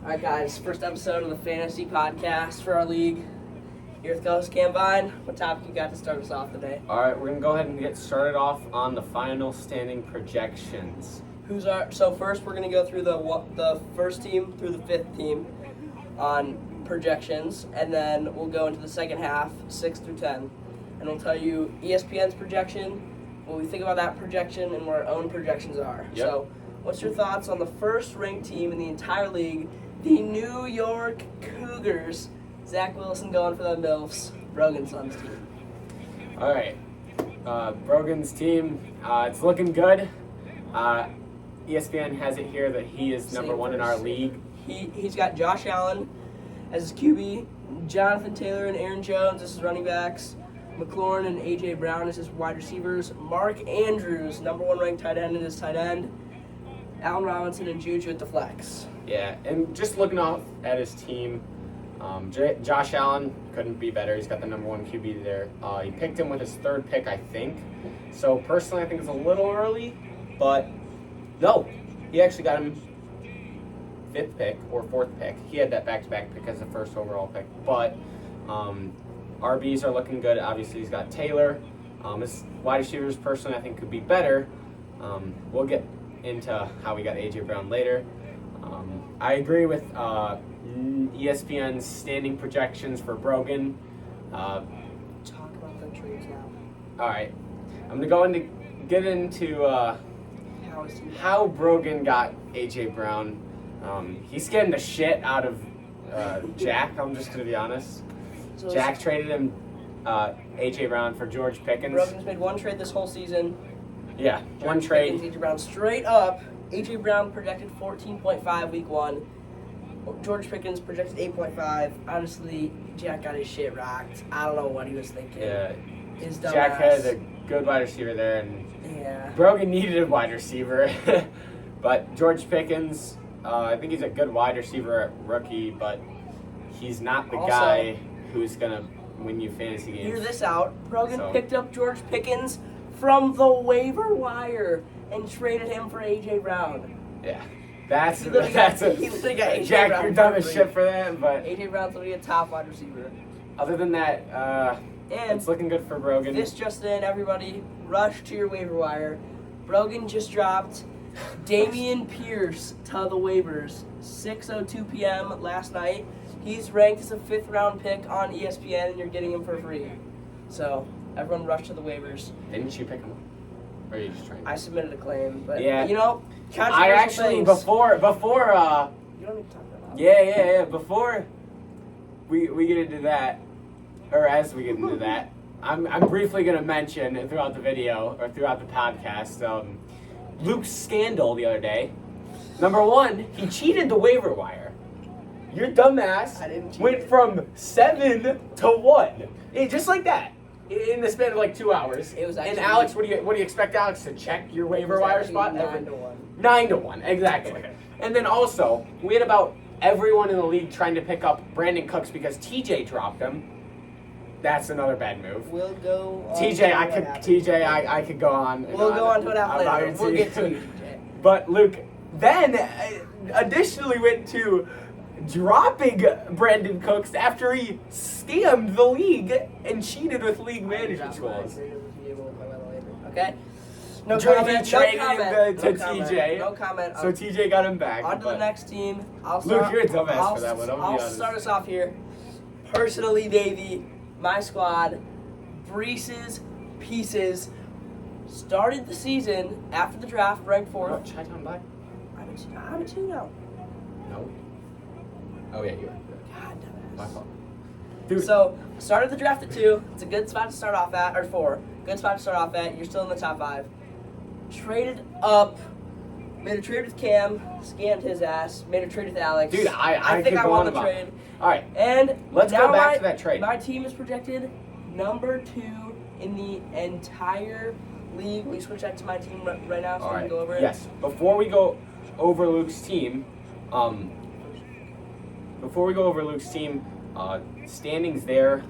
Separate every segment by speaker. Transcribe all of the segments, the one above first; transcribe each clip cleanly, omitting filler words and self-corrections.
Speaker 1: Alright guys, first episode of the fantasy podcast for our league. Here with co-host Cam Vine. What topic you got to start us off today?
Speaker 2: Alright, we're going to go ahead and get started off on the final standing projections.
Speaker 1: So first we're going to go through the first team through the fifth team on projections, and then we'll go into the second half, 6 through 10. And we'll tell you ESPN's projection, what we think about that projection, and what our own projections are.
Speaker 2: Yep.
Speaker 1: So what's your thoughts on the first ranked team in the entire league, the New York Cougars? Zach Wilson going for the MILFs, Brogan's son's team.
Speaker 2: All right, Brogan's team, it's looking good. ESPN has it here that he is number one in our league.
Speaker 1: He's got Josh Allen as his QB, Jonathan Taylor and Aaron Jones as his running backs, McLaurin and A.J. Brown as his wide receivers, Mark Andrews, number one ranked tight end, as his tight end, Allen Robinson and Juju at the flex.
Speaker 2: Yeah, and just looking off at his team, Josh Allen couldn't be better. He's got the number one QB there. He picked him with his third pick, I think. So personally, I think it's a little early, but no, he actually got him fifth pick or fourth pick. He had that back-to-back pick as the first overall pick. But RBs are looking good. Obviously, he's got Taylor. His wide receivers, personally, I think could be better. We'll get into how we got A.J. Brown later. I agree with ESPN's standing projections for Brogan.
Speaker 1: Talk about the trades now.
Speaker 2: All right. I'm going to get into how Brogan got A.J. Brown. He's getting the shit out of Jack, I'm just going to be honest.
Speaker 1: So
Speaker 2: Jack traded him A.J. Brown for George Pickens.
Speaker 1: Brogan's made one trade this whole season.
Speaker 2: Yeah, one trade.
Speaker 1: A.J. Brown straight up. A.J. Brown projected 14.5 week one. George Pickens projected 8.5. Honestly, Jack got his shit rocked. I don't know what he was thinking.
Speaker 2: Yeah,
Speaker 1: His dumb
Speaker 2: Jack
Speaker 1: ass.
Speaker 2: had a good wide receiver there, and
Speaker 1: Yeah.
Speaker 2: Brogan needed a wide receiver. But George Pickens, I think he's a good wide receiver rookie, but he's not the guy who's going to win you fantasy games.
Speaker 1: Hear this out. Brogan picked up George Pickens from the waiver wire and traded him for A.J. Brown.
Speaker 2: Yeah.
Speaker 1: He literally got A.J.
Speaker 2: Jack,
Speaker 1: Brown
Speaker 2: you're dumb
Speaker 1: for
Speaker 2: as
Speaker 1: free.
Speaker 2: shit for that, but
Speaker 1: A.J. Brown's literally a top wide receiver.
Speaker 2: other than that,
Speaker 1: And
Speaker 2: it's looking good for Brogan.
Speaker 1: this just in, everybody, rush to your waiver wire. Brogan just dropped Damian Pierce to the waivers, 6:02 p.m. last night. He's ranked as a 5th round pick on ESPN, and you're getting him for free. So everyone rush to the waivers.
Speaker 2: Didn't you pick him up? Or are you just trying to?
Speaker 1: I submitted a claim, but
Speaker 2: Yeah.
Speaker 1: you know,
Speaker 2: I
Speaker 1: controversial
Speaker 2: actually,
Speaker 1: things.
Speaker 2: before
Speaker 1: You don't need to talk about that.
Speaker 2: Yeah. Before we get into that, or as we get into that, I'm briefly going to mention throughout the video or throughout the podcast, Luke's scandal the other day. Number one, he cheated the waiver wire. Your dumbass
Speaker 1: I didn't cheat.
Speaker 2: went from 7 to 1, just like that, in the span of like 2 hours.
Speaker 1: It was actually,
Speaker 2: and Alex, what do you expect Alex to check your waiver wire spot?
Speaker 1: 9-1.
Speaker 2: 9-1, exactly. And then also, we had about everyone in the league trying to pick up Brandon Cooks because TJ dropped him. That's another bad move.
Speaker 1: We'll go on
Speaker 2: TJ,
Speaker 1: to
Speaker 2: I
Speaker 1: what
Speaker 2: could
Speaker 1: happened.
Speaker 2: I could go on. and
Speaker 1: We'll go on to what happened
Speaker 2: about
Speaker 1: later.
Speaker 2: it,
Speaker 1: We'll
Speaker 2: too.
Speaker 1: get to you, TJ.
Speaker 2: But Luke then additionally went to dropping Brandon Cooks after he scammed the league and cheated with league management scores.
Speaker 1: Okay? No
Speaker 2: Jordan
Speaker 1: comment.
Speaker 2: traded
Speaker 1: No
Speaker 2: him
Speaker 1: comment.
Speaker 2: to
Speaker 1: no comment,
Speaker 2: TJ.
Speaker 1: No comment.
Speaker 2: So TJ got him back.
Speaker 1: On to the
Speaker 2: but-
Speaker 1: next team.
Speaker 2: Luke, you're a dumbass for that one, I'll be
Speaker 1: I'll
Speaker 2: honest.
Speaker 1: start us off here. Personally, baby, my squad, Breeze's Pieces, started the season after the draft, ranked 4th.
Speaker 2: Oh, Chi-Town Black?
Speaker 1: I'm a 2 now.
Speaker 2: No. Oh yeah, you are.
Speaker 1: God damn it.
Speaker 2: My fault. Dude.
Speaker 1: So, started the draft at 2. It's a good spot to start off at, or 4. Good spot to start off at. You're still in the top 5. Traded up. Made a trade with Cam. Scammed his ass. Made a trade with Alex.
Speaker 2: Dude, I
Speaker 1: think
Speaker 2: could
Speaker 1: I
Speaker 2: go
Speaker 1: won
Speaker 2: on
Speaker 1: the
Speaker 2: about
Speaker 1: trade.
Speaker 2: All right.
Speaker 1: And
Speaker 2: Let's
Speaker 1: now
Speaker 2: go back to that trade.
Speaker 1: My team is projected number 2 in the entire league. We switch that to my team right now so
Speaker 2: All
Speaker 1: we
Speaker 2: right.
Speaker 1: can go over it.
Speaker 2: Yes. Before we go over Luke's team, standings there.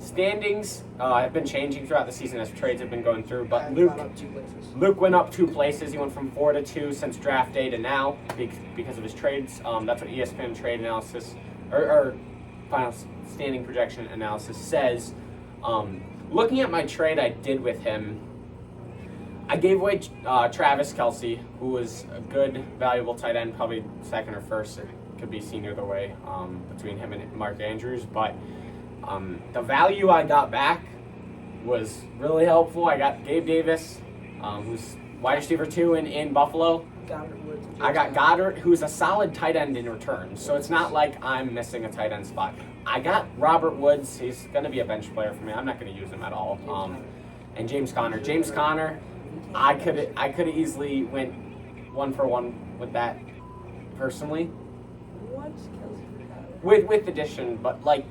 Speaker 2: Standings have been changing throughout the season as trades have been going through, but
Speaker 1: I've
Speaker 2: Luke
Speaker 1: gone up 2 places.
Speaker 2: went up 2 places. He went from 4 to 2 since draft day to now because of his trades. That's what ESPN trade analysis or final standing projection analysis says. Looking at my trade I did with him, I gave away Travis Kelce, who was a good, valuable tight end, probably second or first. It could be seen either way between him and Mark Andrews, but the value I got back was really helpful. I got Gabe Davis, who's wide receiver 2 in Buffalo. I got Goddard, who's a solid tight end in return. So it's not like I'm missing a tight end spot. I got Robert Woods. He's going to be a bench player for me. I'm not going to use him at all. And James Conner. James Conner, I could have easily went 1 for 1 with that personally. With addition, but like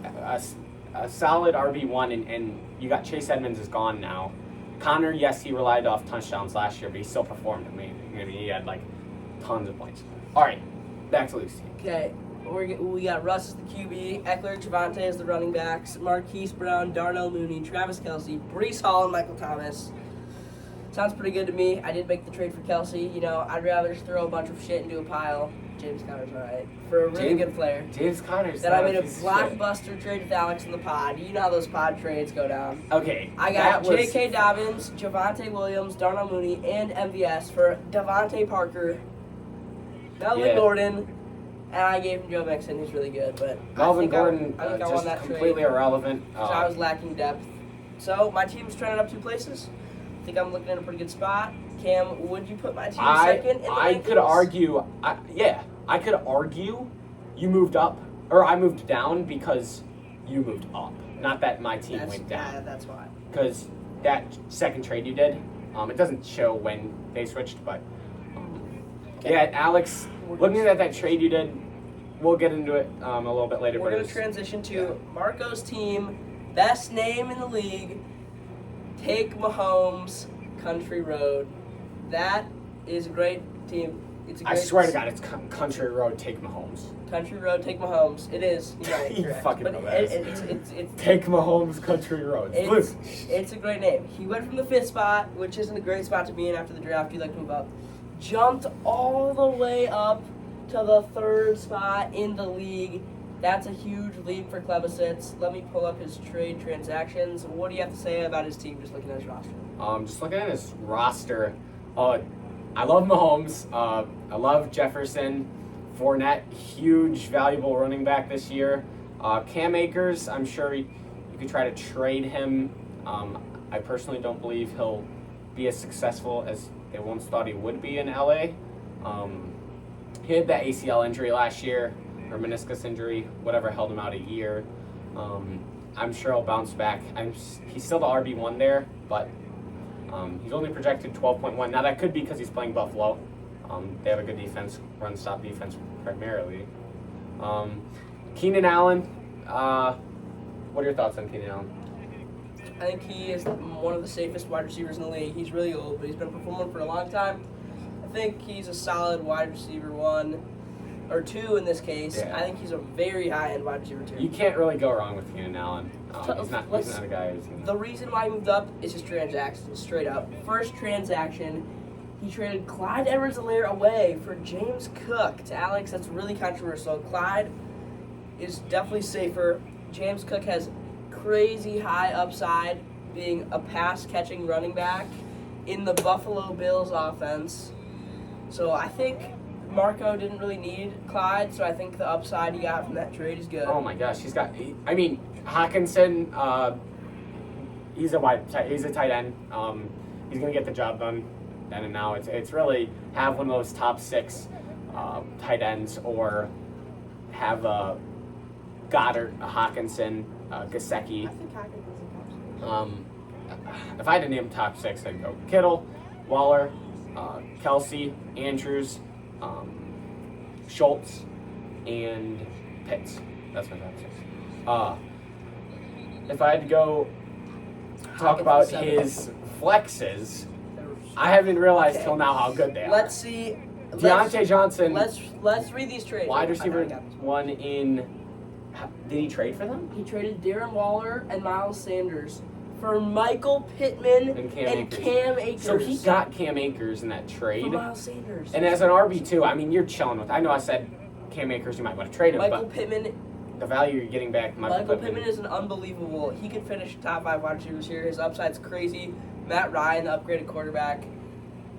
Speaker 2: a solid RB1, and you got Chase Edmonds is gone now. Connor, yes, he relied off touchdowns last year, but he still performed amazing. I mean, he had like tons of points. All right, back to Luke's team.
Speaker 1: Okay, we got Russ as the QB, Eckler, Javonte as the running backs, Marquise Brown, Darnell Mooney, Travis Kelce, Breece Hall, and Michael Thomas. Sounds pretty good to me. I did make the trade for Kelce. You know, I'd rather just throw a bunch of shit into a pile. James Conner's alright. For a really good player.
Speaker 2: James Conner's
Speaker 1: Then I made a blockbuster trade with Alex in the pod. You know how those pod trades go down.
Speaker 2: Okay.
Speaker 1: I got J.K. Dobbins, Javonte Williams, Darnell Mooney, and MVS for Devontae Parker, Melvin Gordon, and I gave him Joe Mixon, who's really good. But
Speaker 2: Melvin Gordon
Speaker 1: I think I won that
Speaker 2: completely
Speaker 1: trade.
Speaker 2: irrelevant.
Speaker 1: So I was lacking depth. So my team's trending up 2 places. I think I'm looking at a pretty good spot. Cam, would you put my team second in the
Speaker 2: I
Speaker 1: rankings?
Speaker 2: could argue. I could argue you moved up, or I moved down because you moved up. Not that my team went down.
Speaker 1: Yeah, that's why.
Speaker 2: Because that second trade you did, it doesn't show when they switched, but yeah, Alex, looking at that trade you did, we'll get into it a little bit later.
Speaker 1: We're going to transition to Marco's team, best name in the league, Take Mahomes, Country Road. That is a great team. It's a great
Speaker 2: I swear to God, it's Country Road, Take Mahomes.
Speaker 1: Country Road, Take Mahomes. It is. You're right,
Speaker 2: You
Speaker 1: correct.
Speaker 2: fucking
Speaker 1: But
Speaker 2: know that.
Speaker 1: it's
Speaker 2: Take Mahomes, Country Road.
Speaker 1: it's a great name. He went from the 5th spot, which isn't a great spot to be in after the draft. He'd like to move up. Jumped all the way up to the 3rd spot in the league. That's a huge leap for Klebasitz. Let me pull up his trade transactions. What do you have to say about his team, just looking at his roster?
Speaker 2: Just looking at his roster, I love Mahomes. I love Jefferson. Fournette, huge, valuable running back this year. Cam Akers, I'm sure you could try to trade him. I personally don't believe he'll be as successful as they once thought he would be in LA. He had that ACL injury last year, or meniscus injury, whatever held him out a year. I'm sure he'll bounce back. He's still the RB1 there, but he's only projected 12.1. Now that could be because he's playing Buffalo. They have a good defense, run-stop defense primarily. Keenan Allen, what are your thoughts on Keenan Allen?
Speaker 1: I think he is one of the safest wide receivers in the league. He's really old, but he's been performing for a long time. I think he's a solid wide receiver 1 or 2 in this case.
Speaker 2: Yeah.
Speaker 1: I think he's a very high-end wide receiver 2.
Speaker 2: You can't really go wrong with Keenan Allen. He's not a guy who's going to...
Speaker 1: The reason why he moved up is his transactions, straight up. First transaction, he traded Clyde Edwards-Helaire away for James Cook. To Alex, that's really controversial. Clyde is definitely safer. James Cook has crazy high upside, being a pass-catching running back in the Buffalo Bills offense. So I think Marco didn't really need Clyde, so I think the upside he got from that trade is good.
Speaker 2: Oh my gosh, Hawkinson, he's a tight end. He's gonna get the job done then and now. It's really have one of those top 6 tight ends, or have a Goddard, a Hawkinson, Gesicki.
Speaker 1: I think Hawkinson's a top 6.
Speaker 2: If I had to name top 6, I'd go Kittle, Waller, Kelce, Andrews, Schultz, and Pitts. That's my top 6. If I had to go talk about his flexes, I haven't realized till now how good they are.
Speaker 1: Let's see.
Speaker 2: Deontay Johnson.
Speaker 1: Let's read these trades.
Speaker 2: Wide receiver 1 in Did he trade for them?
Speaker 1: He traded Darren Waller and Miles Sanders for Michael Pittman
Speaker 2: And
Speaker 1: and
Speaker 2: Akers.
Speaker 1: Cam Akers.
Speaker 2: So he got Cam Akers in that
Speaker 1: for
Speaker 2: trade.
Speaker 1: Miles Sanders.
Speaker 2: And as an RB2, I mean, you're chilling with. I know I said Cam Akers, you might want to trade him,
Speaker 1: Michael
Speaker 2: but
Speaker 1: Pittman.
Speaker 2: the value you're getting back,
Speaker 1: Michael Pittman is an unbelievable. He could finish top 5 wide receivers here. His upside's crazy. Matt Ryan, the upgraded quarterback.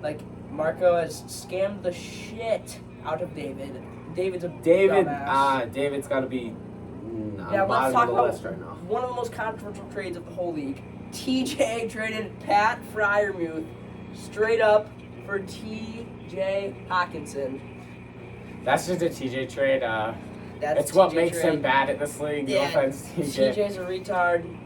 Speaker 1: Like, Marco has scammed the shit out of David. David's a dumbass.
Speaker 2: David's got to be
Speaker 1: Now let's talk about
Speaker 2: list right now.
Speaker 1: one of the most controversial trades of the whole league. TJ traded Pat Fryermuth straight up for TJ Hawkinson.
Speaker 2: That's just a TJ trade.
Speaker 1: That's
Speaker 2: It's what
Speaker 1: TJ
Speaker 2: makes
Speaker 1: trade.
Speaker 2: him bad at this league.
Speaker 1: Yeah,
Speaker 2: No offense, TJ.
Speaker 1: TJ's a retard.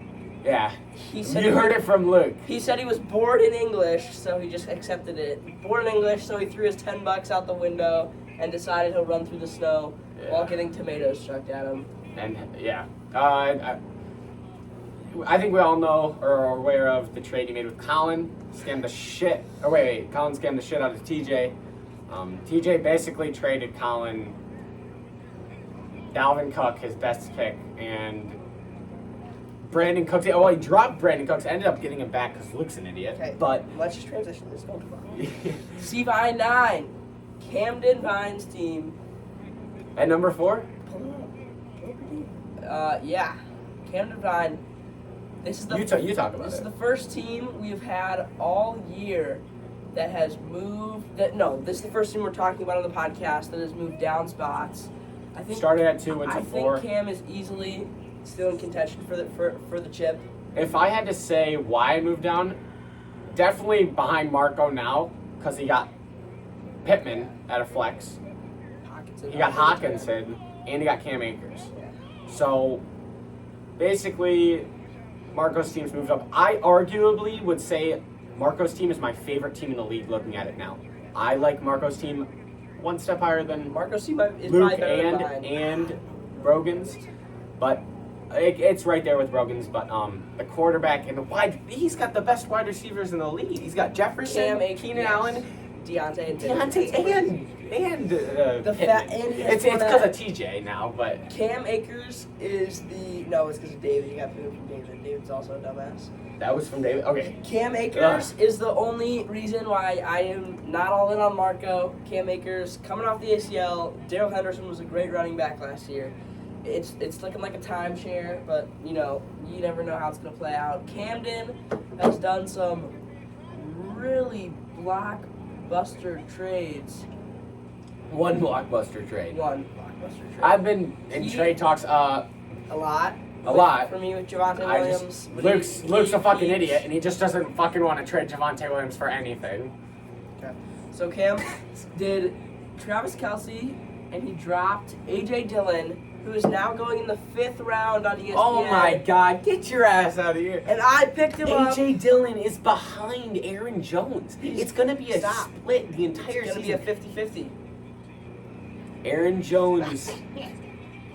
Speaker 2: Yeah.
Speaker 1: He said
Speaker 2: You heard it from Luke.
Speaker 1: He said he was bored in English, so he just accepted it. Bored in English, so he threw his $10 out the window and decided he'll run through the snow while getting tomatoes chucked at him.
Speaker 2: And yeah, I think we all know or are aware of the trade he made with Colin. Scammed the shit. Oh wait, Colin scammed the shit out of TJ. TJ basically traded Colin Dalvin Cook, his best pick, and Brandon Cooks. Oh, he dropped Brandon Cooks. Ended up getting him back because Luke's an idiot.
Speaker 1: Okay,
Speaker 2: But
Speaker 1: let's just transition this. Don't C-Vine 9, Camden Vine's team.
Speaker 2: at number 4,
Speaker 1: Yeah, Camden Vine. This is the
Speaker 2: you talk about
Speaker 1: This is
Speaker 2: it.
Speaker 1: the first team we've had all year that has moved. This is the first team we're talking about on the podcast that has moved down spots. I think
Speaker 2: Started at 2, went to
Speaker 1: I
Speaker 2: 4.
Speaker 1: think Cam is easily still in contention for the chip.
Speaker 2: If I had to say why I moved down, definitely behind Marco now because he got Pittman at a flex. He got Hawkinson, and he got Cam Akers. So, basically, Marco's team's moved up. I arguably would say Marco's team is my favorite team in the league looking at it now. I like Marco's team one step higher than
Speaker 1: Marco's team is
Speaker 2: Luke
Speaker 1: probably better than mine.
Speaker 2: and Brogans, but it's right there with Brogans. But the quarterback and the wide, he's got the best wide receivers in the league. He's got Jefferson, Keenan Allen,
Speaker 1: Deontay and
Speaker 2: Pittman. It's because of TJ now, but
Speaker 1: Cam Akers is it's because of David. You got Pittman from David. David's also a dumbass.
Speaker 2: that was from David. Okay,
Speaker 1: Cam Akers is the only reason why I am not all in on Marco. Cam Akers coming off the ACL. Darrell Henderson was a great running back last year. It's looking like a timeshare, but you never know how it's gonna play out. Camden has done some really blockbuster trades.
Speaker 2: one blockbuster trade.
Speaker 1: I've
Speaker 2: I've been in trade talks
Speaker 1: a lot.
Speaker 2: a lot.
Speaker 1: For me with Javonte Williams.
Speaker 2: Luke's a fucking idiot, and he just doesn't fucking want to trade Javonte Williams for anything.
Speaker 1: Okay. So Cam did Travis Kelce, and he dropped A.J. Dillon, who is now going in the 5th round on ESPN.
Speaker 2: Oh my God, get your ass out of here.
Speaker 1: And I picked him up.
Speaker 2: A.J. Dillon is behind Aaron Jones. It's going to be a
Speaker 1: Stop.
Speaker 2: split the entire
Speaker 1: It's going
Speaker 2: season.
Speaker 1: to be a 50-50.
Speaker 2: Aaron Jones,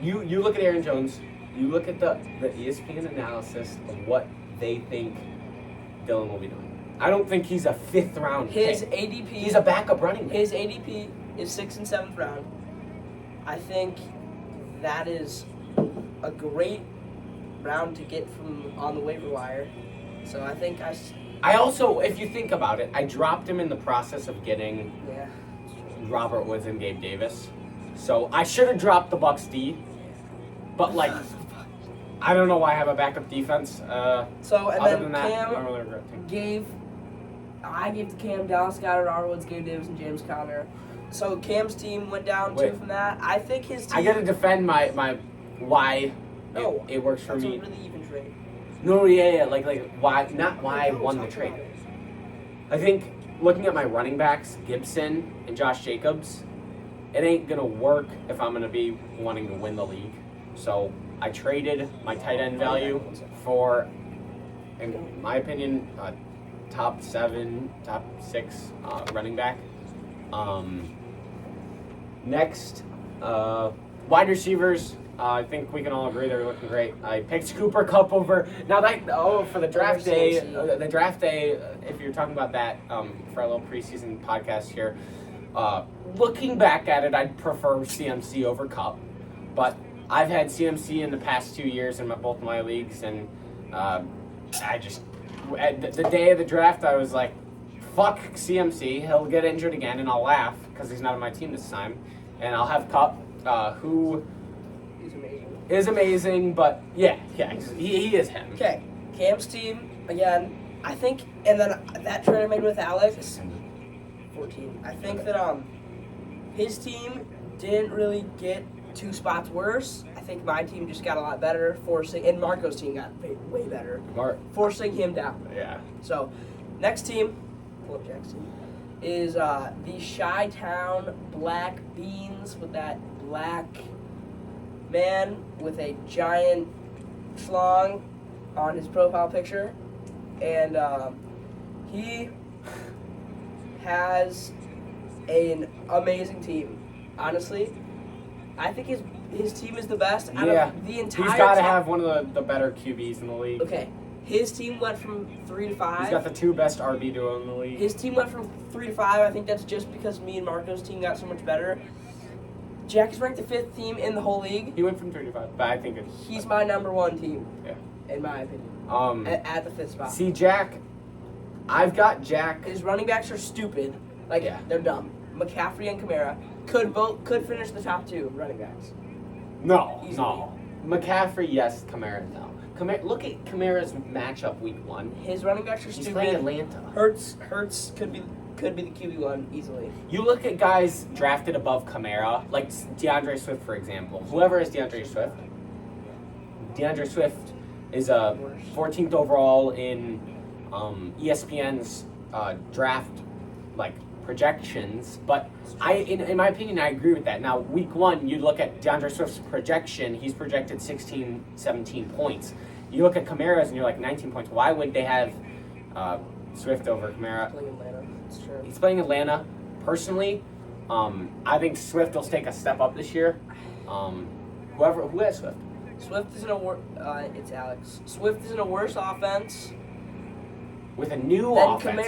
Speaker 2: you look at Aaron Jones, you look at the ESPN analysis of what they think Dillon will be doing. I don't think he's a 5th round
Speaker 1: His
Speaker 2: pick.
Speaker 1: ADP.
Speaker 2: He's a backup running back.
Speaker 1: His ADP is 6th and 7th round. I think that is a great round to get from on the waiver wire. So I think
Speaker 2: I also, if you think about it, I dropped him in the process of getting
Speaker 1: yeah.
Speaker 2: Robert Woods and Gabe Davis. So I should have dropped the Bucs D, but like, I don't know why I have a backup defense.
Speaker 1: So and
Speaker 2: Other
Speaker 1: then
Speaker 2: than that, I
Speaker 1: Cam
Speaker 2: don't really regret it.
Speaker 1: I gave to Cam Dallas Goedert, Robert Woods, Gabe Davis, and James Conner. So Cam's team went down
Speaker 2: Wait.
Speaker 1: from that. I think his team.
Speaker 2: I gotta defend my why
Speaker 1: No,
Speaker 2: it works for
Speaker 1: that's
Speaker 2: me.
Speaker 1: a really even trade.
Speaker 2: No, yeah, like why, not why I won the trade. I think looking at my running backs, Gibson and Josh Jacobs, it ain't gonna work if I'm gonna be wanting to win the league. So I traded my tight end value for, in my opinion, top 7, top 6 running back. Next, wide receivers. I think we can all agree they're looking great. I picked Cooper Kupp over. Now for the draft day. If you're talking about that, for a little preseason podcast here. Looking back at it, I'd prefer CMC over Kupp, but I've had CMC in the past 2 years in both my leagues, and I just at the day of the draft I was like, fuck CMC, he'll get injured again, and I'll laugh because he's not on my team this time, and I'll have Cup, who is amazing, but yeah, he is him.
Speaker 1: Okay, Cam's team again. I think, and then that trade I made with Alex, 14. I think that his team didn't really get 2 spots worse. I think my team just got a lot better, and Marco's team got way better, forcing him down.
Speaker 2: Yeah.
Speaker 1: So, next team, pull up Jack's team, is the Chi-Town Black Beans with that black man with a giant schlong on his profile picture. And he has an amazing team. Honestly, I think his team is the best out of the entire.
Speaker 2: He's got to have one of the better QBs in the league.
Speaker 1: Okay, his team went from 3 to 5.
Speaker 2: He's got the 2 best RB duo in the league.
Speaker 1: His team went from 3 to 5. I think that's just because me and Marco's team got so much better. Jack is ranked the 5th team in the whole league.
Speaker 2: He went from 3 to 5, but I think
Speaker 1: he's my number 1 team.
Speaker 2: Yeah.
Speaker 1: In my opinion. At the 5th spot.
Speaker 2: See, Jack, I've got Jack.
Speaker 1: His running backs are stupid. They're dumb. McCaffrey and Kamara could finish the top 2 running backs.
Speaker 2: No.
Speaker 1: Easily.
Speaker 2: McCaffrey, yes. Kamara, no. Look at Kamara's matchup week 1.
Speaker 1: His running backs are stupid.
Speaker 2: He's playing Atlanta.
Speaker 1: Hurts could be the QB1 easily.
Speaker 2: You look at guys drafted above Kamara, like DeAndre Swift, for example. Whoever is DeAndre Swift is a 14th overall in ESPN's draft projections, but in my opinion, I agree with that. Now, week 1, you look at DeAndre Swift's projection, he's projected 16, 17 points. You look at Kamara's and you're like 19 points. Why would they have Swift over Kamara?
Speaker 1: He's playing Atlanta. It's true.
Speaker 2: He's playing Atlanta. Personally, I think Swift will take a step up this year. Who has Swift?
Speaker 1: Swift is in it's Alex. Swift is in a worse offense.
Speaker 2: With a new
Speaker 1: Then
Speaker 2: offense.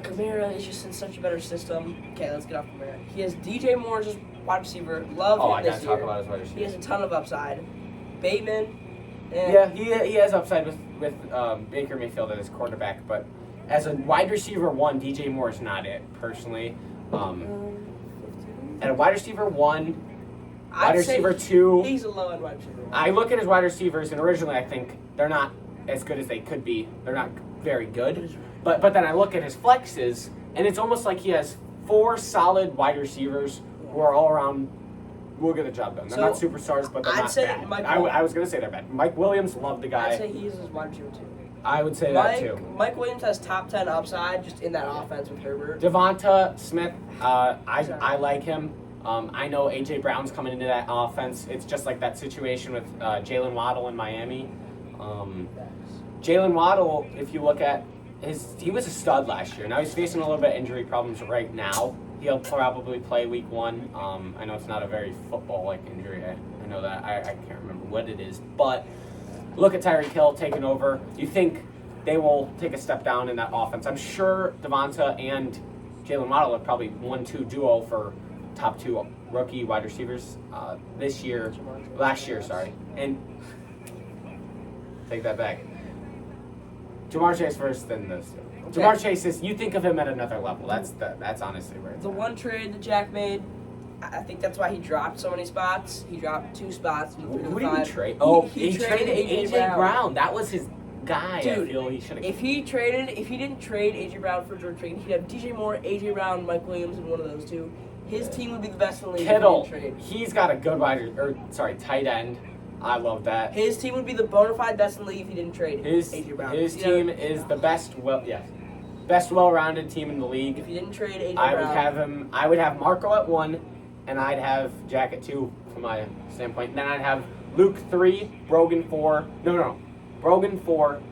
Speaker 1: Kamara is just in such a better system. Okay, let's get off Kamara. He has DJ Moore as his wide receiver. Love him this year.
Speaker 2: Talk about his wide receiver.
Speaker 1: He has a ton of upside. Bateman.
Speaker 2: He has upside with Baker Mayfield as quarterback, but as a wide receiver 1, DJ Moore is not it, personally. At a wide receiver 1, wide receiver 2.
Speaker 1: He's a low-end wide receiver 1.
Speaker 2: I look at his wide receivers, and originally I think they're not as good as they could be. They're not very good. But then I look at his flexes, and it's almost like he has 4 solid wide receivers who are all around, will get the job done. They're not superstars, but they're not bad. I was going to say they're bad. Mike Williams, love the guy.
Speaker 1: I'd say he is his wide receiver 2.
Speaker 2: I would say that too.
Speaker 1: Mike Williams has top 10 upside just in that offense with Herbert.
Speaker 2: Devonta Smith, I like him. I know A.J. Brown's coming into that offense. It's just like that situation with Jalen Waddle in Miami. Jalen Waddle, if you look at he was a stud last year. Now he's facing a little bit of injury problems right now. He'll probably play week 1. I know it's not a very football-like injury. I know that. I can't remember what it is. But look at Tyreek Hill taking over. You think they will take a step down in that offense? I'm sure Devonta and Jalen Waddle are probably 1-2 duo for top 2 rookie wide receivers last year, and take that back. Jamar Chase first, then those 2. Okay. Jamar Chase is, you think of him at another level. That's honestly where it's
Speaker 1: the
Speaker 2: at.
Speaker 1: one trade that Jack made, I think that's why he dropped so many spots. He dropped 2 spots.
Speaker 2: Who did he trade? He traded A.J. Brown. That was his guy.
Speaker 1: Dude,
Speaker 2: I feel he should have.
Speaker 1: If he didn't trade A.J. Brown for George Pickens, he'd have DJ Moore, A.J. Brown, Mike Williams, and one of those 2. His team would be the best in the league.
Speaker 2: Kittle,
Speaker 1: if he didn't trade.
Speaker 2: He's got a good tight end. I love that.
Speaker 1: His team would be the bona fide best in the league if he didn't trade A.J. Brown.
Speaker 2: His team is the best well-rounded team in the league.
Speaker 1: If he didn't trade A.J. Brown,
Speaker 2: I would have Marco at 1, and I'd have Jack at 2 from my standpoint. Then I'd have Luke 3, Brogan 4. No. Brogan 4.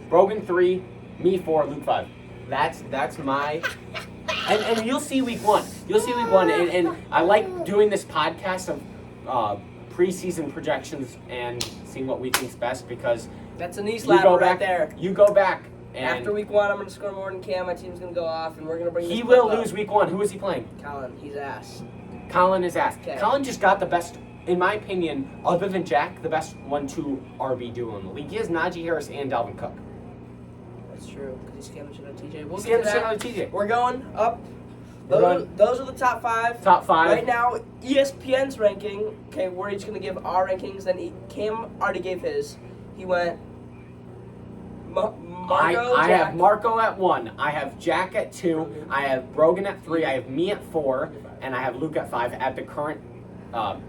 Speaker 2: Brogan 3, me 4, Luke 5. That's my. And you'll see week 1. And I like doing this podcast of preseason projections and seeing what we think's best, because
Speaker 1: that's an East ladder right there.
Speaker 2: You go back, and
Speaker 1: after week 1, I'm going to score more than Cam. My team's going to go off, and we're going to bring.
Speaker 2: He will lose week 1. Who is he playing?
Speaker 1: Colin. He's ass.
Speaker 2: Colin is ass.
Speaker 1: Okay.
Speaker 2: Colin just got the best in my opinion, other than Jack, the best 1-2 RB duo in the league. He has Najee Harris and Dalvin Cook.
Speaker 1: That's true, because he's scamming shit on TJ. We'll
Speaker 2: He's
Speaker 1: get to
Speaker 2: scamming shit
Speaker 1: that.
Speaker 2: on TJ.
Speaker 1: We're going up.
Speaker 2: We're
Speaker 1: Those are the top 5.
Speaker 2: Top 5.
Speaker 1: Right now, ESPN's ranking. Okay, we're each going to give our rankings. Then Cam already gave his. He went Marco,
Speaker 2: I
Speaker 1: Jack.
Speaker 2: have Marco at 1. I have Jack at 2. I have Brogan at 3. I have me at 4. And I have Luke at 5 at the current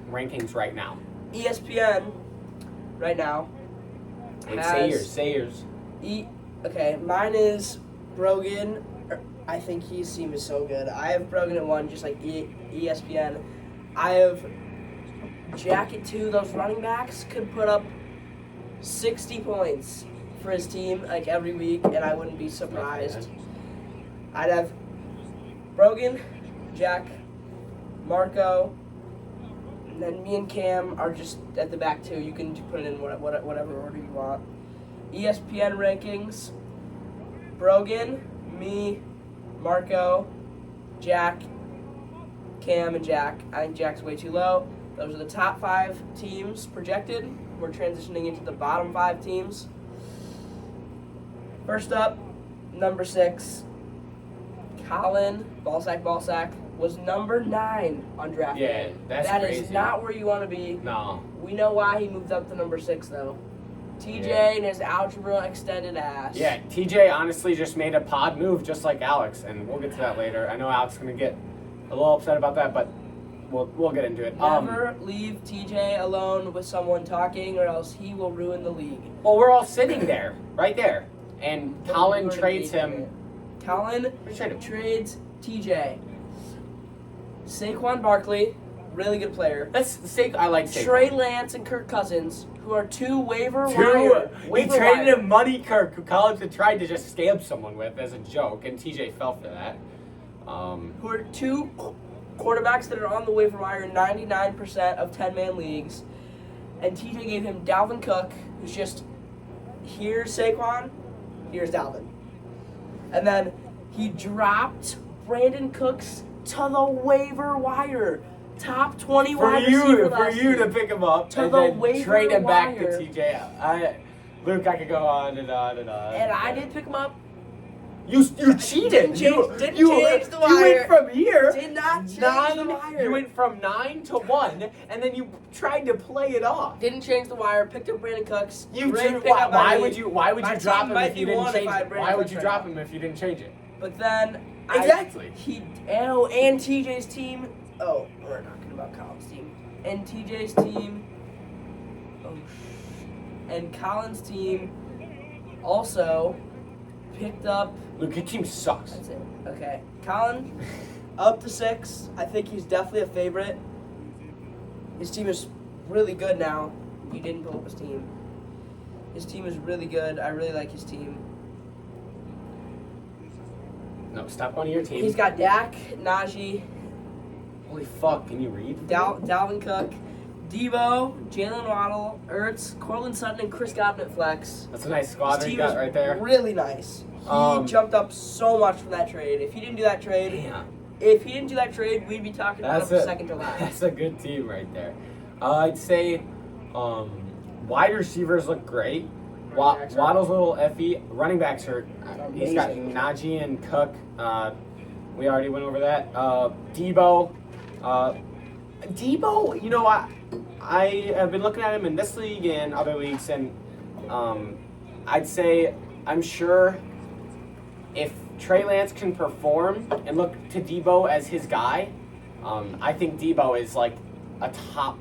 Speaker 2: rankings right now.
Speaker 1: ESPN right now.
Speaker 2: Say yours.
Speaker 1: Okay, mine is Brogan. I think his team is so good. I have Brogan at 1, just like ESPN. I have Jack at 2. Those running backs could put up 60 points for his team like every week, and I wouldn't be surprised. I'd have Brogan, Jack, Marco, and then me and Cam are just at the back too. You can put it in whatever order you want. ESPN rankings: Brogan, me, Marco, Jack, Cam, and Jack. I think Jack's way too low. Those are the top 5 teams projected. We're transitioning into the bottom 5 teams. First up, number 6, Colin, Ballsack, was number 9 on draft day.
Speaker 2: That's
Speaker 1: That
Speaker 2: crazy.
Speaker 1: is not where you want to be.
Speaker 2: No.
Speaker 1: We know why he moved up to number 6, though. TJ and his algebra extended ass.
Speaker 2: Yeah, TJ honestly just made a pod move just like Alex, and we'll get to that later. I know Alex is going to get a little upset about that, but we'll get into it.
Speaker 1: Never leave TJ alone with someone talking, or else he will ruin the league.
Speaker 2: Well, we're all sitting there, right there, and Colin trades him.
Speaker 1: Colin trades TJ. Saquon Barkley, really good player.
Speaker 2: I like Saquon.
Speaker 1: Trey Lance and Kirk Cousins, who are 2 waiver
Speaker 2: He
Speaker 1: wire.
Speaker 2: traded him Money Kirk, who Collin had tried to just scam someone with as a joke, and TJ fell for that.
Speaker 1: Who are 2 quarterbacks that are on the waiver wire in 99% of 10-man leagues. And TJ gave him Dalvin Cook, who's just, here's Saquon, here's Dalvin. And then he dropped Brandon Cooks to the waiver wire. Top 20 wide receiver
Speaker 2: For you to pick him up
Speaker 1: to
Speaker 2: and
Speaker 1: the
Speaker 2: then
Speaker 1: waiver
Speaker 2: trade him back to
Speaker 1: wire.
Speaker 2: TJ. Luke, I could go on and on and on.
Speaker 1: And I did pick him up.
Speaker 2: You cheated.
Speaker 1: Didn't change the
Speaker 2: You
Speaker 1: wire.
Speaker 2: went from here.
Speaker 1: Did not change
Speaker 2: 9.
Speaker 1: the wire.
Speaker 2: You went from 9 to 1, and then you tried to play it off.
Speaker 1: Didn't change the wire. Picked up Brandon Cooks.
Speaker 2: Why would you
Speaker 1: My
Speaker 2: drop
Speaker 1: team
Speaker 2: him
Speaker 1: might
Speaker 2: if you
Speaker 1: be
Speaker 2: didn't
Speaker 1: one
Speaker 2: change
Speaker 1: if I had
Speaker 2: it?
Speaker 1: Brandon
Speaker 2: Why would
Speaker 1: Cooks
Speaker 2: you
Speaker 1: right
Speaker 2: drop
Speaker 1: now.
Speaker 2: him if you didn't change it?
Speaker 1: But then
Speaker 2: Exactly.
Speaker 1: and TJ's team. Oh, we're talking about Colin's team. And TJ's team. And Colin's team also picked up.
Speaker 2: Luke, your team sucks.
Speaker 1: That's it. Okay. Colin, up to 6. I think he's definitely a favorite. His team is really good now. You didn't pull up his team. His team is really good. I really like his team.
Speaker 2: No, stop one of your team.
Speaker 1: He's got Dak, Najee,
Speaker 2: Holy fuck, can you read?
Speaker 1: Dalvin Cook, Debo, Jalen Waddle, Ertz, Cortland Sutton, and Chris Godwin at flex.
Speaker 2: That's a nice squad
Speaker 1: His
Speaker 2: that you
Speaker 1: team
Speaker 2: got
Speaker 1: is
Speaker 2: right there.
Speaker 1: really nice. He jumped up so much from that trade. If he didn't do that trade, we'd be talking about him for second to last.
Speaker 2: That's a good team right there. I'd say wide receivers look great. Waddle's a little iffy. Running backs are. He's got Najee and Cook. We already went over that. Debo. Debo, you know what? I have been looking at him in this league and other leagues, and I'd say I'm sure if Trey Lance can perform and look to Debo as his guy, I think Debo is like a top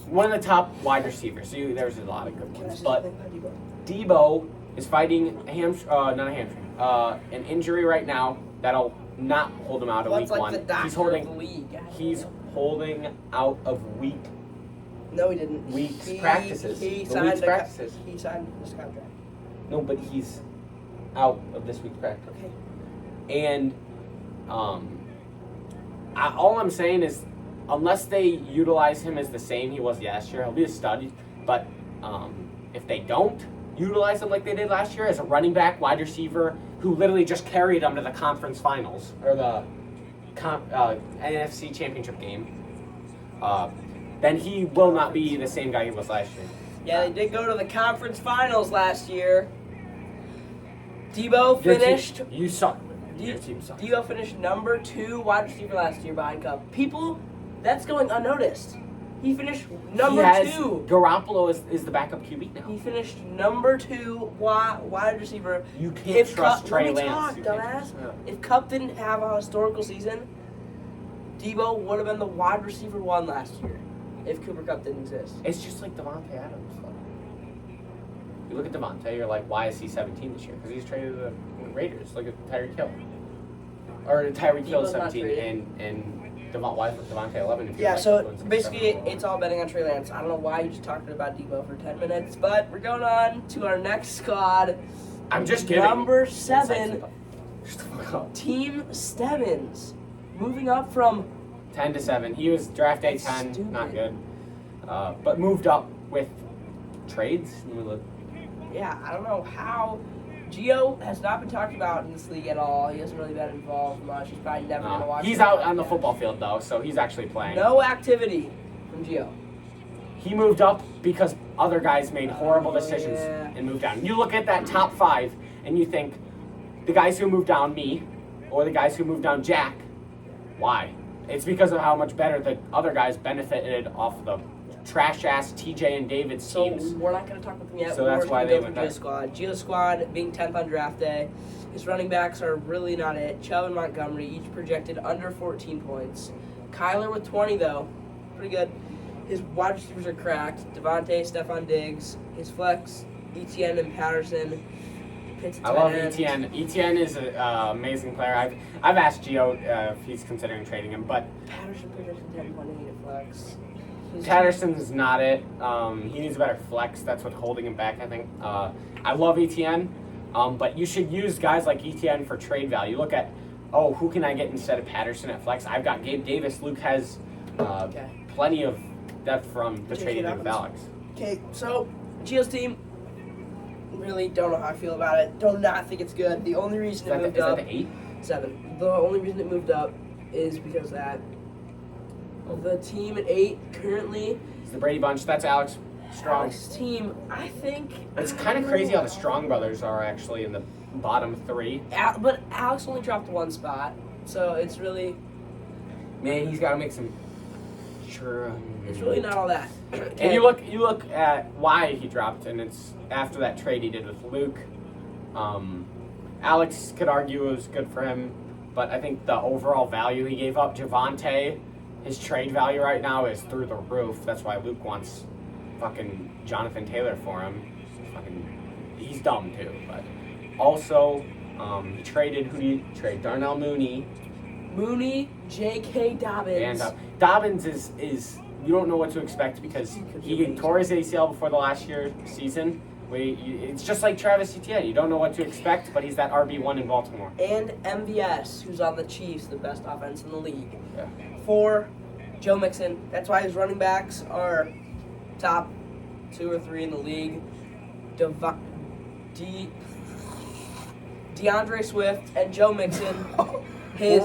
Speaker 2: one of the top wide receivers. So there's a lot of good ones, but Debo is fighting an injury right now that'll not hold him out of week 1. He's holding out of week.
Speaker 1: No, he didn't.
Speaker 2: Practices.
Speaker 1: He signed his contract.
Speaker 2: No, but he's out of this week's practice.
Speaker 1: Okay.
Speaker 2: And all I'm saying is, unless they utilize him as the same he was last year, he'll be a stud. But if they don't utilize him like they did last year as a running back, wide receiver, who literally just carried them to the conference finals or the NFC Championship game, then he will not be the same guy he was last year.
Speaker 1: Yeah, they did go to the conference finals last year. Debo finished.
Speaker 2: You suck. Your team sucks.
Speaker 1: Debo finished number 2 wide receiver last year behind Cup. That's going unnoticed. He finished number 2.
Speaker 2: Garoppolo is the backup QB now.
Speaker 1: He finished number 2 wide receiver.
Speaker 2: You can't trust Trey Lance.
Speaker 1: Dumbass. If Cup didn't have a historical season, Debo would have been the wide receiver 1 last year. If Cooper Kupp didn't exist.
Speaker 2: It's just like Devontae Adams. You look at Devontae, you're like, why is he 17 this year? Because he's traded to the Raiders. Look at Tyreek Hill. Or Tyreek Hill is 17, and why is Devontae 11? If
Speaker 1: yeah, so basically it's all betting on Trey Lance. I don't know why you just talked about Debo for 10 minutes, but we're going on to our next squad.
Speaker 2: I'm just kidding.
Speaker 1: Number 7, Team Stebbins. Moving up from
Speaker 2: 10 to 7. He was draft day 10,
Speaker 1: stupid.
Speaker 2: Not good. But moved up with trades.
Speaker 1: Yeah, I don't know how. Gio has not been talked about in this league at all. He hasn't really been involved much. He's probably never going to watch.
Speaker 2: He's out on the football field, though, so he's actually playing.
Speaker 1: No activity from Gio.
Speaker 2: He moved up because other guys made horrible decisions and moved down. You look at that top 5, and you think, the guys who moved down, me, or the guys who moved down, Jack, why? It's because of how much better the other guys benefited off the trash-ass TJ and David's teams.
Speaker 1: So we're not going to talk about them yet.
Speaker 2: So that's why they went
Speaker 1: Gio's squad. Gio's squad being 10th on draft day. His running backs are really not it. Chubb and Montgomery each projected under 14 points. Kyler with 20, though. Pretty good. His wide receivers are cracked. Devontae, Stephon Diggs. His flex, ETN and Patterson.
Speaker 2: I love ETN. ETN is an amazing player. I've asked Gio if he's considering trading him, but
Speaker 1: Patterson projected 10.8 at flex.
Speaker 2: Patterson's not it. He needs a better flex. That's what's holding him back, I think. I love ETN, but you should use guys like ETN for trade value. Look at, who can I get instead of Patterson at flex? I've got Gabe Davis. Luke has plenty of depth from the trading with Alex.
Speaker 1: Okay, so Gio's team, really don't know how I feel about it. Do not think it's good. The only reason it moved up...
Speaker 2: Is that the 8?
Speaker 1: 7. The only reason it moved up is because that the team at 8 currently...
Speaker 2: It's the Brady Bunch. That's Alex Strong.
Speaker 1: Alex's team, I think...
Speaker 2: It's kind of crazy how the Strong brothers are actually in the bottom 3.
Speaker 1: But Alex only dropped 1 spot, so it's really...
Speaker 2: Man, he's got to make some... Sure.
Speaker 1: It's really not all that.
Speaker 2: And you look at why he dropped, and it's after that trade he did with Luke. Alex could argue it was good for him, but I think the overall value he gave up, Javonte, his trade value right now is through the roof. That's why Luke wants fucking Jonathan Taylor for him. He's dumb too, but also he traded, who did he trade? Darnell Mooney,
Speaker 1: J.K. Dobbins.
Speaker 2: And Dobbins is you don't know what to expect because he tore his ACL before the last year's season. It's just like Travis Etienne. You don't know what to expect, but he's that RB1 in Baltimore.
Speaker 1: And MVS, who's on the Chiefs, the best offense in the league.
Speaker 2: Yeah.
Speaker 1: 4, Joe Mixon. That's why his running backs are top 2 or 3 in the league. DeAndre Swift and Joe Mixon. His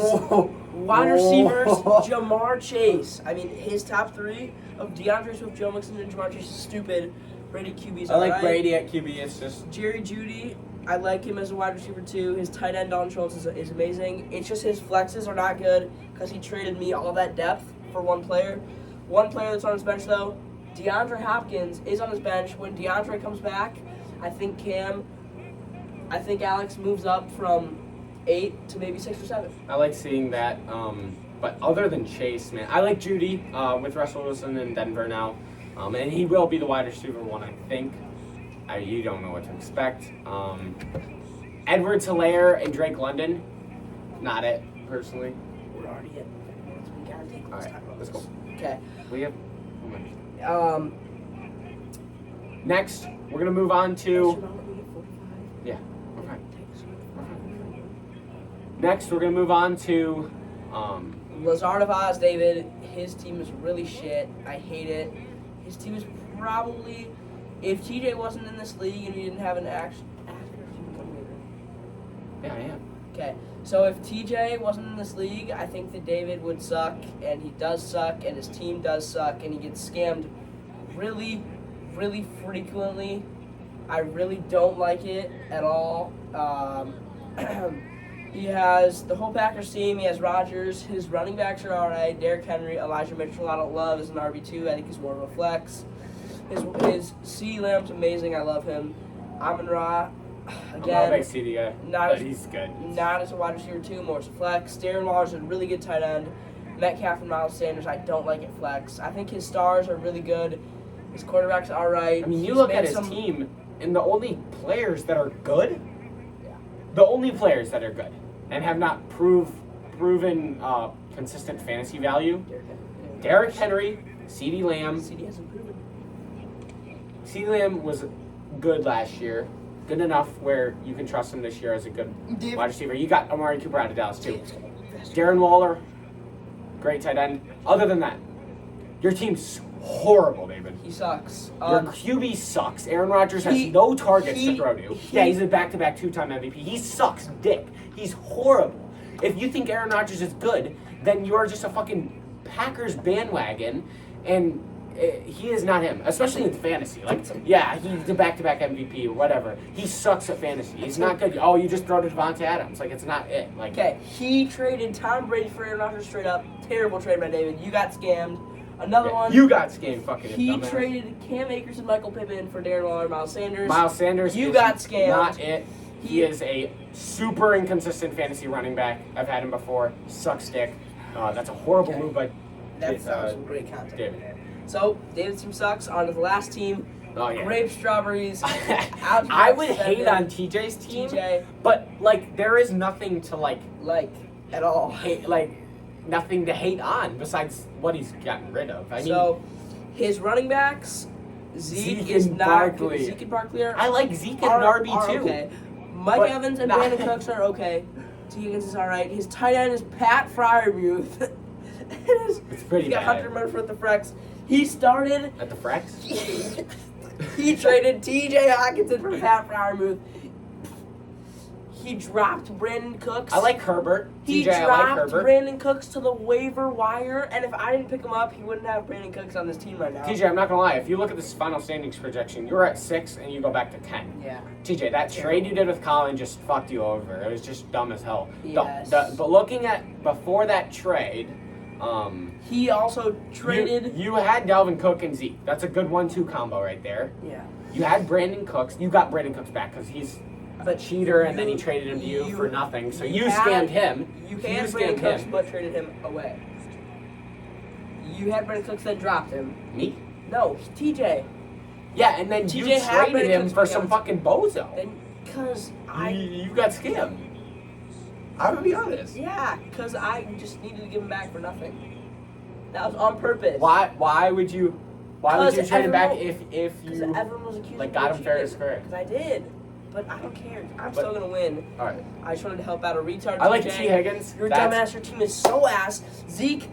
Speaker 1: wide receivers, Jamar Chase. I mean, his top 3 of DeAndre Swift, Joe Mixon, and Jamar Chase is stupid. Brady QB's
Speaker 2: I like Brady at QB. It's just
Speaker 1: Jerry Jeudy. I like him as a wide receiver too. His tight end Don Schultz is amazing. It's just his flexes are not good because he traded me all that depth for one player. One player that's on his bench though, DeAndre Hopkins is on his bench. When DeAndre comes back, I think Alex moves up from 8 to maybe 6 or 7.
Speaker 2: I like seeing that. But other than Chase, man, I like Jeudy with Russell Wilson in Denver now. And he will be the wide receiver 1, I think. You don't know what to expect. Edwards-Helaire and Drake London, not it, personally.
Speaker 1: We're already at 50 minutes. We gotta take this time.
Speaker 2: Let's go.
Speaker 1: Okay.
Speaker 2: We have... Next, we're going to move on to... Yeah, okay. Next, we're going to move on to...
Speaker 1: Lazard of Oz, David. His team is really shit. I hate it. His team is probably... If TJ wasn't in this league and he didn't have an action...
Speaker 2: Yeah, I am.
Speaker 1: Okay, so if TJ wasn't in this league, I think that David would suck, and he does suck, and his team does suck, and he gets scammed really, really frequently. I really don't like it at all. He has the whole Packers team. He has Rodgers. His running backs are all right. Derrick Henry, Elijah Mitchell, I don't love as an RB2. I think he's more of a flex. His CeeDee Lamb's amazing. I love him. Amon-Ra, again,
Speaker 2: I'm not a big CD guy,
Speaker 1: not
Speaker 2: but
Speaker 1: as-
Speaker 2: he's good.
Speaker 1: not as a wide receiver too, more as a flex. Darren Waller's a really good tight end. Metcalf and Miles Sanders, I don't like it flex. I think his stars are really good. His quarterback's all right.
Speaker 2: I mean, you
Speaker 1: He's
Speaker 2: look
Speaker 1: made
Speaker 2: at his
Speaker 1: some-
Speaker 2: team, and the only players that are good,
Speaker 1: Yeah.
Speaker 2: the only players that are good and have not proven consistent fantasy value, Derrick Henry, CeeDee Lamb.
Speaker 1: CD hasn't proven.
Speaker 2: CeeDee Lamb was good last year, good enough where you can trust him this year as a good wide receiver. You got Amari Cooper out of Dallas too. Darren Waller, great tight end. Other than that, your team's horrible, David.
Speaker 1: He sucks.
Speaker 2: Your QB sucks. Aaron Rodgers has no targets to throw to. Yeah, he's a back-to-back two-time MVP. He sucks dick. He's horrible. If you think Aaron Rodgers is good, then you are just a fucking Packers bandwagon, and he is not him, especially in fantasy. Like, yeah, he's the back-to-back MVP or whatever. He sucks at fantasy. He's not good. Oh, you just throw to Devontae Adams. Like, it's not it. Like,
Speaker 1: Okay, he traded Tom Brady for Aaron Rodgers straight up. Terrible trade by David. You got scammed. Another one.
Speaker 2: you got scammed, fucking
Speaker 1: He
Speaker 2: dumbass.
Speaker 1: traded Cam Akers and Michael Pittman for Darren Waller, Miles Sanders.
Speaker 2: Miles Sanders.
Speaker 1: You
Speaker 2: is
Speaker 1: got scammed.
Speaker 2: Not it. He is a super inconsistent fantasy running back. I've had him before. Sucks dick. That's a horrible
Speaker 1: Okay.
Speaker 2: move by
Speaker 1: That was some great content.
Speaker 2: David.
Speaker 1: So, David's team sucks. On to the last team.
Speaker 2: Oh, yeah.
Speaker 1: Grape strawberries.
Speaker 2: I would hate on TJ's team,
Speaker 1: TJ,
Speaker 2: but like there is nothing to like
Speaker 1: at all.
Speaker 2: hate, like nothing to hate on besides what he's gotten rid of. I mean,
Speaker 1: So, his running backs, Zeke is
Speaker 2: and
Speaker 1: not
Speaker 2: Barkley.
Speaker 1: good. Zeke and Barkley are
Speaker 2: I like Zeke and
Speaker 1: are
Speaker 2: RB2.
Speaker 1: okay. Mike
Speaker 2: But
Speaker 1: Evans and
Speaker 2: not-
Speaker 1: Brandon Cooks are okay. T. Higgins is all right. His tight end is Pat Fryermuth.
Speaker 2: It's pretty
Speaker 1: He's got
Speaker 2: bad.
Speaker 1: 100 minutes worth of Frex. He started.
Speaker 2: At the Frex?
Speaker 1: He traded T.J. Hawkinson for Pat Fryermuth. He dropped Brandon Cooks.
Speaker 2: I like Herbert.
Speaker 1: He
Speaker 2: TJ, I like
Speaker 1: dropped
Speaker 2: Herbert.
Speaker 1: Brandon Cooks to the waiver wire, and if I didn't pick him up, he wouldn't have Brandon Cooks on this team right now.
Speaker 2: TJ, I'm not gonna lie. If you look at this final standings projection, you're at 6 and you go back to 10.
Speaker 1: Yeah.
Speaker 2: TJ, that trade you did with Colin just fucked you over. It was just dumb as hell.
Speaker 1: Yes.
Speaker 2: But looking at before that trade,
Speaker 1: He also traded.
Speaker 2: You had Dalvin Cook and Zeke. That's a good 1-2 combo right there.
Speaker 1: Yeah.
Speaker 2: You had Brandon Cooks. You got Brandon Cooks back because he's a cheater, and then he traded him to you for nothing. So you scammed him.
Speaker 1: You had Brandon Cooks, but traded him away. You had Brandon Cooks, then dropped him.
Speaker 2: Me?
Speaker 1: No, TJ.
Speaker 2: Yeah, and then you
Speaker 1: TJ had
Speaker 2: traded
Speaker 1: Brandon
Speaker 2: him
Speaker 1: Cooks
Speaker 2: for some
Speaker 1: because-
Speaker 2: fucking bozo.
Speaker 1: Then, cause
Speaker 2: You got scammed. I'm gonna be honest.
Speaker 1: yeah, cause I just needed to give him back for nothing. That was on purpose.
Speaker 2: Why would you? Why would you
Speaker 1: Because
Speaker 2: trade him back
Speaker 1: everyone-
Speaker 2: if
Speaker 1: Because
Speaker 2: you?
Speaker 1: everyone was accusing
Speaker 2: like,
Speaker 1: me
Speaker 2: got
Speaker 1: of
Speaker 2: him fair and
Speaker 1: cheating.
Speaker 2: square.
Speaker 1: Because I did. But I don't care. I'm
Speaker 2: But-
Speaker 1: still gonna win.
Speaker 2: All right.
Speaker 1: I just wanted to help out a retard.
Speaker 2: I like
Speaker 1: TJ.
Speaker 2: T Higgins.
Speaker 1: Your
Speaker 2: That's-
Speaker 1: dumbass. Your team is so ass. Zeke,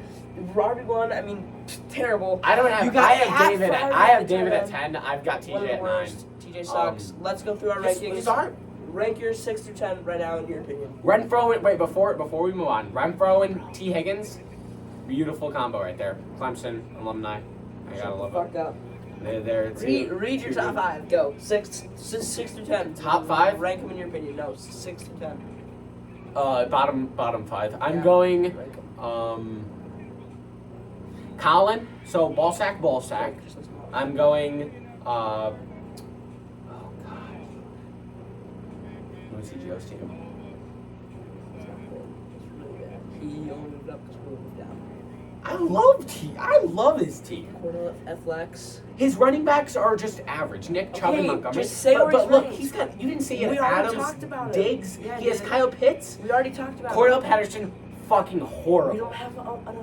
Speaker 1: RB1. I mean, terrible.
Speaker 2: I don't
Speaker 1: You
Speaker 2: have.
Speaker 1: got
Speaker 2: I have
Speaker 1: Pat
Speaker 2: David.
Speaker 1: Fryer
Speaker 2: I have
Speaker 1: at
Speaker 2: David at
Speaker 1: 10.
Speaker 2: 10. I've got
Speaker 1: One of
Speaker 2: TJ
Speaker 1: the
Speaker 2: at 9.
Speaker 1: worst. TJ sucks. Let's go through our rankings.
Speaker 2: His aren't.
Speaker 1: Rank yours 6 through 10 right now in your opinion.
Speaker 2: Renfro and wait before we move on. Renfro and T Higgins, beautiful combo right there. Clemson alumni. I gotta love
Speaker 1: Fuck
Speaker 2: it.
Speaker 1: up.
Speaker 2: They're
Speaker 1: Read your top 5. Go. 6 through 10.
Speaker 2: Top 5?
Speaker 1: Rank them in your opinion. No, 6 through 10.
Speaker 2: Bottom 5. I'm
Speaker 1: Yeah.
Speaker 2: going
Speaker 1: Rank 'em.
Speaker 2: Colin. So ball sack.
Speaker 1: Just listen to
Speaker 2: I'm going oh god. Who's the Gios team?
Speaker 1: It's not good. It's really bad. He only moved up because we moved down.
Speaker 2: I love his team.
Speaker 1: Cornell Flex.
Speaker 2: His running backs are just average. Nick Chubb and
Speaker 1: Okay,
Speaker 2: Montgomery.
Speaker 1: just say
Speaker 2: but,
Speaker 1: where
Speaker 2: but
Speaker 1: he's
Speaker 2: look,
Speaker 1: ranked.
Speaker 2: he's got. You didn't see
Speaker 1: We
Speaker 2: it.
Speaker 1: already
Speaker 2: Adams,
Speaker 1: talked about it.
Speaker 2: Diggs.
Speaker 1: Yeah,
Speaker 2: he has
Speaker 1: dude.
Speaker 2: Kyle Pitts.
Speaker 1: We already talked about
Speaker 2: Cordell
Speaker 1: it.
Speaker 2: Patterson, fucking horrible.
Speaker 1: We don't have enough time.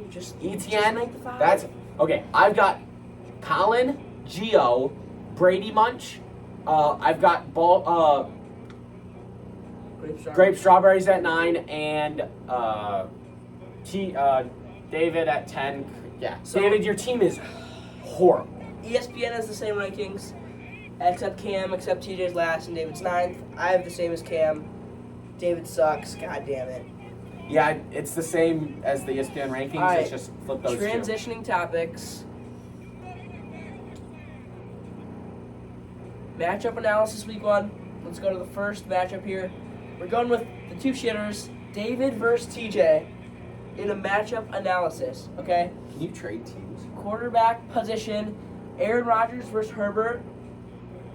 Speaker 1: Just
Speaker 2: ETN.
Speaker 1: make the 5.
Speaker 2: That's okay. I've got Colin, Gio, Brady Munch. I've got grape strawberries at 9 and David at 10. Yeah.
Speaker 1: So-
Speaker 2: David, your team is horrible.
Speaker 1: ESPN has the same rankings, except Cam, except TJ's last and David's 9th. I have the same as Cam. David sucks. God damn it.
Speaker 2: Yeah, it's the same as the ESPN rankings.
Speaker 1: All right.
Speaker 2: It's just flip those two.
Speaker 1: Transitioning topics. Matchup analysis week 1. Let's go to the first matchup here. We're going with the two shitters, David versus TJ, in a matchup analysis, okay?
Speaker 2: Can you trade teams?
Speaker 1: Quarterback position, Aaron Rodgers versus Herbert.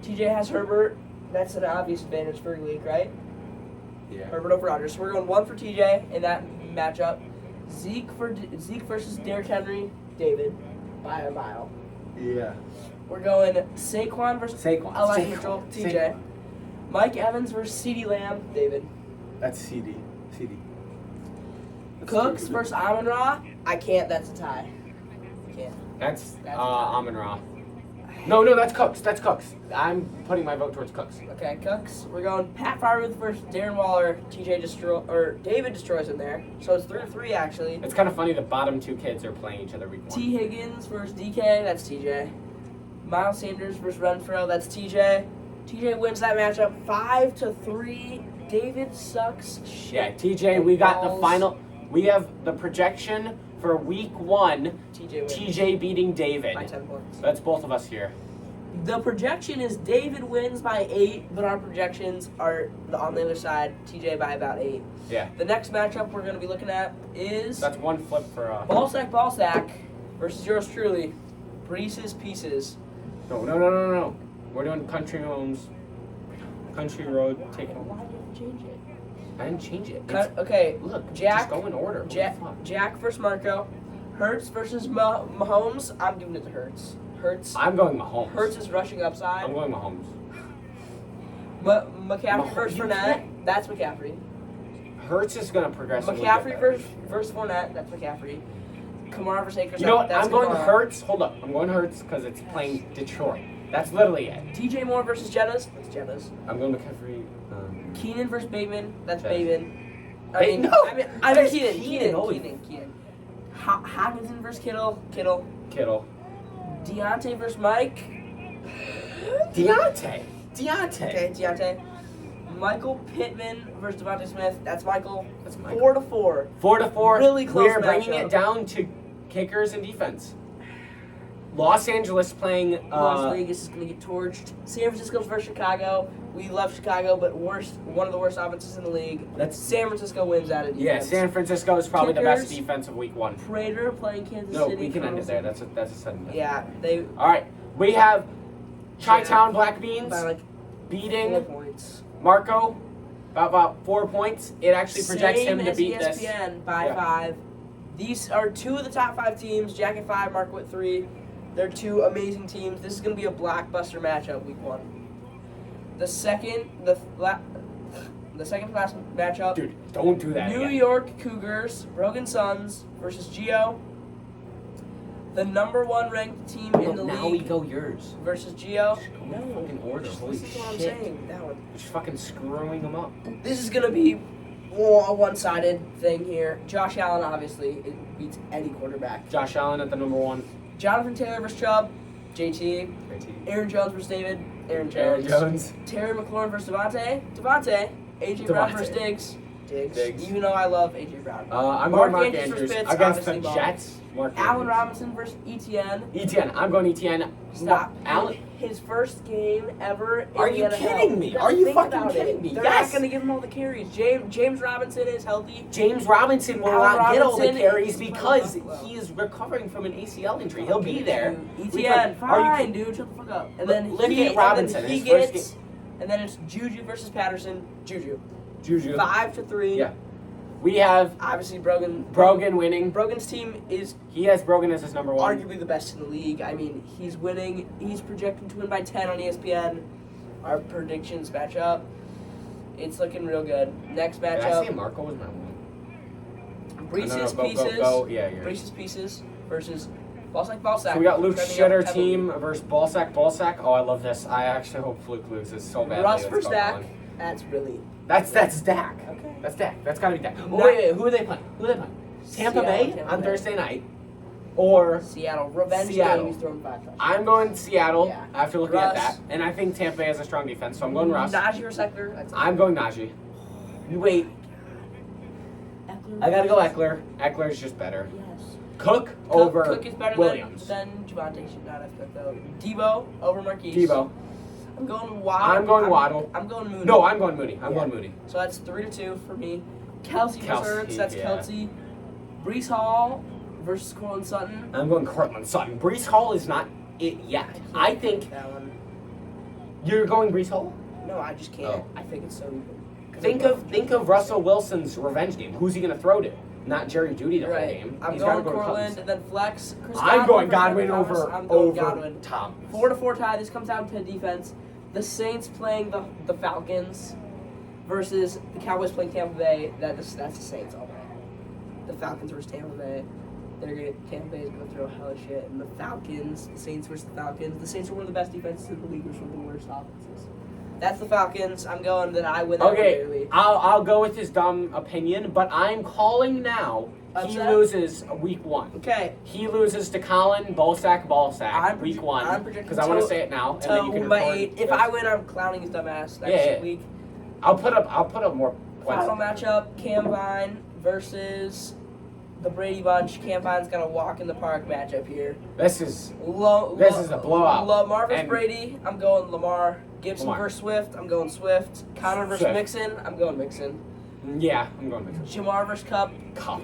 Speaker 1: TJ has Herbert. That's an obvious advantage for your league, right?
Speaker 2: Yeah.
Speaker 1: Herbert over Rodgers. So we're going 1 for TJ in that matchup. Zeke versus Derrick Henry. David, by a mile.
Speaker 2: Yeah.
Speaker 1: We're going Saquon versus Elijah Mitchell. TJ.
Speaker 2: Saquon.
Speaker 1: Mike Evans versus CeeDee Lamb. David.
Speaker 2: That's CD.
Speaker 1: Cooks versus Amon-Ra. I can't. That's a tie. Can't.
Speaker 2: That's
Speaker 1: That's
Speaker 2: Amon-Ra. No, that's Cooks. That's Cooks. I'm putting my vote towards Cooks.
Speaker 1: Okay, Cooks. We're going Pat Freiermuth versus Darren Waller. David destroys him there. So it's 3-3 actually.
Speaker 2: It's kind of funny the bottom two kids are playing each other week 1.
Speaker 1: T. Higgins versus DK. That's TJ. Miles Sanders versus Renfro. That's TJ. TJ wins that matchup 5-3. David sucks shit.
Speaker 2: Yeah, TJ, we got the
Speaker 1: Balls.
Speaker 2: final. We have the projection for week 1.
Speaker 1: TJ wins.
Speaker 2: TJ beating David.
Speaker 1: By 10 points.
Speaker 2: That's both of us here.
Speaker 1: The projection is David wins by 8, but our projections are on the other side, TJ by about 8.
Speaker 2: Yeah.
Speaker 1: The next matchup we're going to be looking at is
Speaker 2: That's one flip for
Speaker 1: Ballsack versus yours truly, Preseason Pieces.
Speaker 2: No. We're doing Country Homes. Country Road. Taking.
Speaker 1: Why did you change it?
Speaker 2: I didn't change it. It's-
Speaker 1: Okay,
Speaker 2: Look,
Speaker 1: Jack.
Speaker 2: just go in order.
Speaker 1: Jack versus Marco. Hertz versus Mahomes. I'm doing it to Hertz.
Speaker 2: I'm going Mahomes.
Speaker 1: Hertz is rushing upside.
Speaker 2: I'm going Mahomes.
Speaker 1: McCaffrey versus
Speaker 2: you
Speaker 1: Fournette.
Speaker 2: can't-
Speaker 1: That's McCaffrey.
Speaker 2: Hertz is gonna progressively
Speaker 1: McCaffrey
Speaker 2: get better.
Speaker 1: versus Fournette. That's McCaffrey. Kamara versus Akers.
Speaker 2: You know what?
Speaker 1: That's
Speaker 2: I'm going
Speaker 1: Kamara.
Speaker 2: Hertz. Hold up. I'm going Hertz because it's playing Detroit. That's literally it.
Speaker 1: DJ Moore versus Jettas. That's Jettas.
Speaker 2: I'm going McCaffrey.
Speaker 1: Keenan versus Bateman. That's
Speaker 2: Jettas.
Speaker 1: Bateman.
Speaker 2: No,
Speaker 1: I mean
Speaker 2: there's
Speaker 1: Keenan.
Speaker 2: Holy-
Speaker 1: Keenan. Hockenson versus Kittle.
Speaker 2: Kittle.
Speaker 1: Deontay versus Mike.
Speaker 2: Deontay.
Speaker 1: Okay, Deontay. Michael Pittman versus Devontae Smith. That's Michael.
Speaker 2: That's Michael.
Speaker 1: 4-4.
Speaker 2: 4-4.
Speaker 1: Really close
Speaker 2: We're bringing
Speaker 1: matchup.
Speaker 2: it down to kickers and defense. Los Angeles playing.
Speaker 1: Las Vegas is going to get torched. San Francisco versus Chicago. We love Chicago, but one of the worst offenses in the league.
Speaker 2: That's-
Speaker 1: San Francisco wins out of defense.
Speaker 2: Yeah, San Francisco is probably the best
Speaker 1: Kickers.
Speaker 2: defense of week 1.
Speaker 1: Prater playing Kansas
Speaker 2: No,
Speaker 1: City.
Speaker 2: we can end it there.
Speaker 1: Cardinals.
Speaker 2: That's a sudden.
Speaker 1: Yeah, they
Speaker 2: All right, we have Chi-Town Black Beans
Speaker 1: by like 4
Speaker 2: beating
Speaker 1: points.
Speaker 2: Marco about 4 points. It actually projects
Speaker 1: Same
Speaker 2: him to
Speaker 1: as
Speaker 2: beat
Speaker 1: ESPN
Speaker 2: this.
Speaker 1: by
Speaker 2: Yeah.
Speaker 1: 5. These are 2 of the top 5 teams. Jack at 5, Marco at 3. They're 2 amazing teams. This is going to be a blockbuster matchup week 1. The second to last matchup.
Speaker 2: Dude, don't do that
Speaker 1: New
Speaker 2: again.
Speaker 1: York Cougars, Brogan Suns versus Gio. The number 1 ranked team in the
Speaker 2: now we
Speaker 1: league
Speaker 2: go yours.
Speaker 1: versus Gio.
Speaker 2: Go in fucking order. Holy
Speaker 1: This is what I'm
Speaker 2: shit.
Speaker 1: saying. That one.
Speaker 2: You're just fucking screwing them up.
Speaker 1: This is gonna be a one-sided thing here. Josh Allen obviously it beats any quarterback.
Speaker 2: Josh Allen at the number 1.
Speaker 1: Jonathan Taylor versus Chubb. JT. Aaron Jones versus David. Aaron Jones. Terry McLaurin versus Devontae. AJ Brown
Speaker 2: Devontae.
Speaker 1: versus Diggs.
Speaker 2: Diggs.
Speaker 1: Even though I love AJ Brown.
Speaker 2: I'm
Speaker 1: Mark
Speaker 2: going Mark
Speaker 1: Andrews
Speaker 2: Andrews
Speaker 1: versus Fitz,
Speaker 2: against the
Speaker 1: obviously Ball.
Speaker 2: Jets. Mark
Speaker 1: Allen
Speaker 2: Andrews.
Speaker 1: Robinson versus ETN.
Speaker 2: ETN. I'm going ETN.
Speaker 1: Stop.
Speaker 2: Allen.
Speaker 1: His first game ever in
Speaker 2: Are
Speaker 1: the
Speaker 2: you
Speaker 1: NFL.
Speaker 2: kidding me?
Speaker 1: gotta
Speaker 2: Are you
Speaker 1: think
Speaker 2: fucking
Speaker 1: about
Speaker 2: kidding
Speaker 1: it.
Speaker 2: me?
Speaker 1: They're
Speaker 2: Yes.
Speaker 1: not going to give him all the carries. James Robinson is healthy.
Speaker 2: James Robinson will
Speaker 1: Allen
Speaker 2: not get all the
Speaker 1: Robinson
Speaker 2: carries
Speaker 1: is
Speaker 2: because
Speaker 1: playing Buffalo.
Speaker 2: he is recovering from an ACL injury. He'll be there.
Speaker 1: ETN,
Speaker 2: Are you
Speaker 1: fine, dude. Shut the fuck up. And then
Speaker 2: Look
Speaker 1: he,
Speaker 2: at Robinson,
Speaker 1: And then he
Speaker 2: his first
Speaker 1: gets, and then it's Juju versus Patterson. Juju.
Speaker 2: Juju.
Speaker 1: 5-3.
Speaker 2: Yeah. We have
Speaker 1: Obviously, Brogan
Speaker 2: winning.
Speaker 1: Brogan's team is
Speaker 2: He has Brogan as his number 1.
Speaker 1: arguably the best in the league. I mean, he's winning. He's projected to win by 10 on ESPN. Our predictions match up. It's looking real good. Next
Speaker 2: Did I say
Speaker 1: matchup:
Speaker 2: Marco was my 1?
Speaker 1: Reese's
Speaker 2: Go,
Speaker 1: Pieces.
Speaker 2: Yeah, yours.
Speaker 1: Reese's Pieces versus Ballsack.
Speaker 2: So we got Luke's
Speaker 1: trending up
Speaker 2: shitter
Speaker 1: heavily.
Speaker 2: team versus Ballsack. Oh, I love this. I actually hope Luke loses so badly.
Speaker 1: Russ
Speaker 2: Let's
Speaker 1: versus
Speaker 2: go,
Speaker 1: Dak.
Speaker 2: Colin.
Speaker 1: That's really
Speaker 2: That's Dak.
Speaker 1: okay.
Speaker 2: That's Dak. That's gotta be Dak. Oh,
Speaker 1: Not-
Speaker 2: wait, who are they playing? Tampa Bay
Speaker 1: Tampa
Speaker 2: on
Speaker 1: Bay.
Speaker 2: Thursday night. Or
Speaker 1: Seattle revenge
Speaker 2: Seattle.
Speaker 1: game. He's throwing 5 touchdowns.
Speaker 2: I'm going Seattle
Speaker 1: Yeah.
Speaker 2: after looking at
Speaker 1: Russ.
Speaker 2: that. And I think Tampa Bay has a strong defense, so I'm going Russ.
Speaker 1: Najee or Seckler. That's
Speaker 2: I'm going Najee. You wait.
Speaker 1: Eckler
Speaker 2: I gotta go Eckler. Eckler's just better.
Speaker 1: Yes.
Speaker 2: Cook over
Speaker 1: Cook is better
Speaker 2: Williams.
Speaker 1: than Javonte. Should not have Cook though. Debo over Marquise.
Speaker 2: Debo.
Speaker 1: I'm going Waddle.
Speaker 2: I'm going Waddle.
Speaker 1: I'm going Mooney.
Speaker 2: No, I'm going Mooney. I'm
Speaker 1: Yeah.
Speaker 2: going Mooney.
Speaker 1: So that's 3-2 for me. Kelsey versus Ertz. That's
Speaker 2: yeah.
Speaker 1: Kelsey. Brees Hall versus Colin Sutton.
Speaker 2: I'm going Cortland Sutton. Brees Hall is not it yet. I think
Speaker 1: that one.
Speaker 2: you're going Brees Hall.
Speaker 1: No, I just can't.
Speaker 2: Oh.
Speaker 1: I think it's so even.
Speaker 2: Think of Russell Wilson's revenge game. Who's he gonna throw to? Not Jerry Jeudy the whole
Speaker 1: Right.
Speaker 2: game.
Speaker 1: I'm
Speaker 2: He's gotta
Speaker 1: going
Speaker 2: go to
Speaker 1: Cortland,
Speaker 2: Cubs.
Speaker 1: then flex. Chris
Speaker 2: I'm going
Speaker 1: versus
Speaker 2: Godwin
Speaker 1: Thomas.
Speaker 2: over
Speaker 1: I'm going
Speaker 2: over
Speaker 1: Godwin.
Speaker 2: Tom.
Speaker 1: 4-4 tie. This comes down to defense. The Saints playing the Falcons versus the Cowboys playing Tampa Bay. That's the Saints all day. The Falcons versus Tampa Bay. Tampa Bay is going to throw hell of shit. And the Falcons, the Saints versus the Falcons. The Saints are one of the best defenses in the league, which are one of the worst offenses. That's the Falcons. I'm going that I win that
Speaker 2: Okay,
Speaker 1: clearly.
Speaker 2: I'll go with his dumb opinion, but I'm calling now. He
Speaker 1: Upset?
Speaker 2: loses week 1.
Speaker 1: Okay.
Speaker 2: He loses to Colin, ball sack,
Speaker 1: I'm
Speaker 2: week
Speaker 1: project-
Speaker 2: 1.
Speaker 1: I'm projecting
Speaker 2: Because I want to
Speaker 1: to-
Speaker 2: say it now, and
Speaker 1: So
Speaker 2: then you can
Speaker 1: my
Speaker 2: record
Speaker 1: 8. If
Speaker 2: this.
Speaker 1: I win, I'm clowning his dumb ass next
Speaker 2: Yeah.
Speaker 1: week.
Speaker 2: I'll put up more points.
Speaker 1: Final matchup: Cam Vine versus the Brady Bunch. Cam Vine's got a walk in the park matchup here.
Speaker 2: This is
Speaker 1: This
Speaker 2: is a blowout.
Speaker 1: Lamar versus
Speaker 2: And-
Speaker 1: Brady. I'm going Lamar. Gibson
Speaker 2: Lamar.
Speaker 1: versus Swift. I'm going Swift. Connor versus
Speaker 2: Swift.
Speaker 1: Mixon. I'm going Mixon.
Speaker 2: Yeah, I'm going with
Speaker 1: Jamar versus Cup.
Speaker 2: Cup.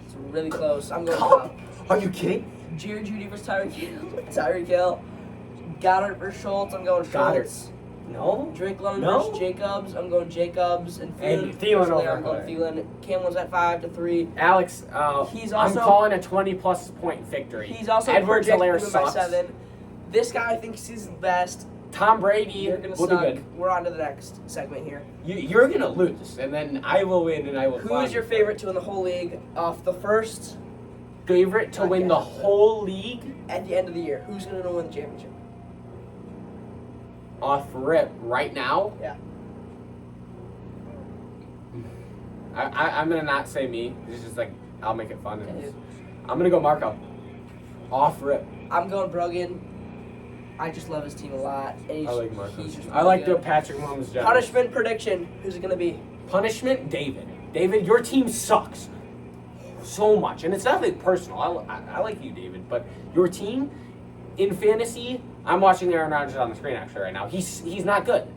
Speaker 1: It's really close. I'm going
Speaker 2: Cup?
Speaker 1: Cup.
Speaker 2: Are you kidding?
Speaker 1: Jerry Judy versus Tyreek Hill. Tyreek Hill. Goddard versus Schultz. I'm going
Speaker 2: Goddard.
Speaker 1: Schultz.
Speaker 2: No.
Speaker 1: Drake London
Speaker 2: No.
Speaker 1: versus Jacobs. I'm going Jacobs. And
Speaker 2: And
Speaker 1: Thielen.
Speaker 2: Thielen
Speaker 1: Personally,
Speaker 2: over
Speaker 1: I'm going
Speaker 2: Thielen.
Speaker 1: Thielen. Cam was at 5-3.
Speaker 2: Alex,
Speaker 1: He's
Speaker 2: I'm
Speaker 1: also-
Speaker 2: calling a 20-plus point victory.
Speaker 1: He's also
Speaker 2: Edwards
Speaker 1: projected
Speaker 2: Helaire
Speaker 1: to win by
Speaker 2: sucks.
Speaker 1: 7. This guy thinks he's the best.
Speaker 2: Tom Brady
Speaker 1: You're gonna
Speaker 2: will do
Speaker 1: suck.
Speaker 2: good.
Speaker 1: We're on to the next segment here.
Speaker 2: You're gonna lose, and then I will win, and I will.
Speaker 1: Who is your favorite to win the whole league off the first
Speaker 2: favorite to win the whole league?
Speaker 1: at the end of the year? Who's going to win the championship?
Speaker 2: Off rip right now?
Speaker 1: Yeah.
Speaker 2: I'm gonna not say me. It's just like I'll make it fun.
Speaker 1: Okay.
Speaker 2: I'm gonna go Marco. Off rip.
Speaker 1: I'm going Brogan. I just love his team a lot. And he's,
Speaker 2: I like Marco.
Speaker 1: he's just
Speaker 2: I like
Speaker 1: really
Speaker 2: the Patrick Mahomes job.
Speaker 1: punishment prediction. Who's it going to be?
Speaker 2: Punishment, David. David, your team sucks so much, and it's nothing personal. I like you, David, but your team in fantasy. I'm watching Aaron Rodgers on the screen actually right now. He's not good.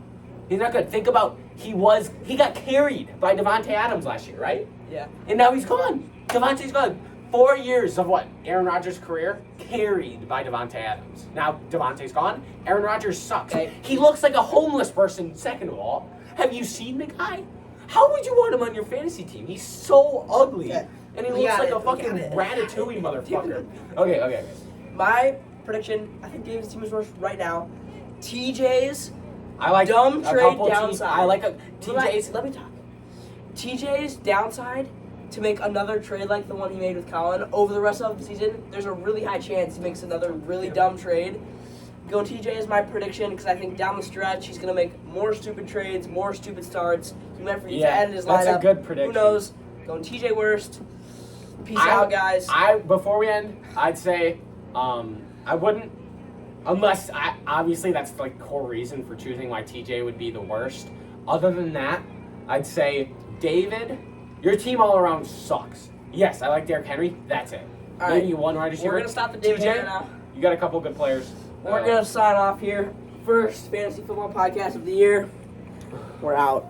Speaker 2: He's not good. Think about he got carried by Devontae Adams last year, right?
Speaker 1: Yeah.
Speaker 2: And now he's gone. Devontae's gone. 4 years of what? Aaron Rodgers' career carried by Devontae Adams. Now Devontae's gone. Aaron Rodgers sucks.
Speaker 1: Okay.
Speaker 2: He looks like a homeless person. Second of all, have you seen the guy? How would you want him on your fantasy team? He's so ugly,
Speaker 1: Okay.
Speaker 2: and he
Speaker 1: We
Speaker 2: looks
Speaker 1: got
Speaker 2: like
Speaker 1: it.
Speaker 2: a
Speaker 1: We
Speaker 2: fucking
Speaker 1: got it.
Speaker 2: ratatouille motherfucker. Okay.
Speaker 1: My prediction, I think David's team is worse right now. TJ's
Speaker 2: I like
Speaker 1: dumb
Speaker 2: a
Speaker 1: trade
Speaker 2: couple
Speaker 1: downside.
Speaker 2: I like a TJ's.
Speaker 1: Let me talk. TJ's downside to make another trade like the one he made with Colin over the rest of the season. There's a really high chance he makes another really dumb trade. Going TJ is my prediction because I think down the stretch he's gonna make more stupid trades, more stupid starts. He might forget to
Speaker 2: Yeah,
Speaker 1: edit his lineup.
Speaker 2: that's a good prediction.
Speaker 1: Who knows? Going TJ worst. Peace
Speaker 2: I-
Speaker 1: out, guys.
Speaker 2: Before we end, I'd say I wouldn't, unless obviously that's like core reason for choosing why TJ would be the worst. Other than that, I'd say David, your team all around sucks. Yes, I like Derrick Henry. That's it.
Speaker 1: All
Speaker 2: Maybe
Speaker 1: right.
Speaker 2: one wide receiver.
Speaker 1: We're gonna stop the David
Speaker 2: TJ,
Speaker 1: Henry now.
Speaker 2: You got a couple good players.
Speaker 1: We're gonna sign off here. First fantasy football podcast of the year. We're out.